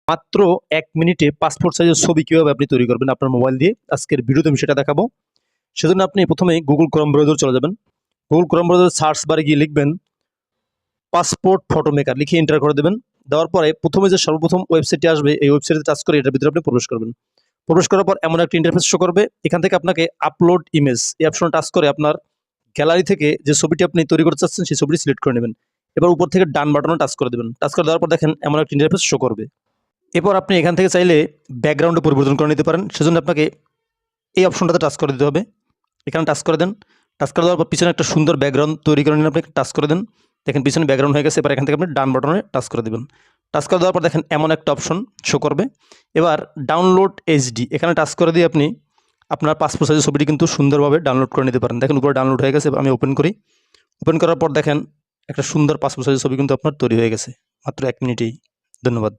মাত্র 1 মিনিটে পাসপোর্ট সাইজের ছবি কিভাবে আপনি তৈরি করবেন আপনার মোবাইল দিয়ে আজকের ভিডিওতে আমি সেটা দেখাবো। সেজন্য আপনি প্রথমে গুগল ক্রোম ব্রাউজার চলে যাবেন। গুগল ক্রোম ব্রাউজার সার্চ বারে গিয়ে লিখবেন পাসপোর্ট ফটো মেকার, লিখে এন্টার করে দেবেন। দেওয়ার পরে প্রথমে যে সর্বপ্রথম ওয়েবসাইটটি আসবে এই ওয়েবসাইটে টাচ করে এটার ভিতরে আপনি প্রবেশ করবেন। প্রবেশ করার পর এমন একটা ইন্টারফেস শো করবে। এখান থেকে আপনাকে আপলোড ইমেজ এই অপশনে টাচ করে আপনার গ্যালারি থেকে যে ছবিটি আপনি তৈরি করতে চাচ্ছেন সেই ছবিটি সিলেক্ট করে নেবেন। এবার উপর থেকে ডান বাটনে টাচ করে দেবেন। টাচ করে দেওয়ার পর দেখেন এমন একটা ইন্টারফেস শো করবে। এরপর আপনি এখান থেকে চাইলে ব্যাকগ্রাউন্ডে পরিবর্তন করে নিতে পারেন। সেজন্য আপনাকে এই অপশনটাতে টাচ করে দিতে হবে। এখানে টাচ করে দেন। টাচ করে দেওয়ার পর পিছনে একটা সুন্দর ব্যাকগ্রাউন্ড তৈরি করে নিন। আপনি টাচ করে দেন। দেখেন পিছনে ব্যাকগ্রাউন্ড হয়ে গেছে। এবার এখান থেকে আপনি ডান বাটনে টাচ করে দেবেন। টাচ করে দেওয়ার পর দেখেন এমন একটা অপশন শো করবে। এবার ডাউনলোড এইচডি এখানে টাচ করে দিয়ে আপনি আপনার পাসপোর্ট সাইজের ছবিটি কিন্তু সুন্দরভাবে ডাউনলোড করে নিতে পারেন। দেখেন উপরে ডাউনলোড হয়ে গেছে। আমি ওপেন করি। ওপেন করার পর দেখেন একটা সুন্দর পাসপোর্ট সাইজের ছবি কিন্তু আপনার তৈরি হয়ে গেছে মাত্র 1 মিনিটেই। ধন্যবাদ।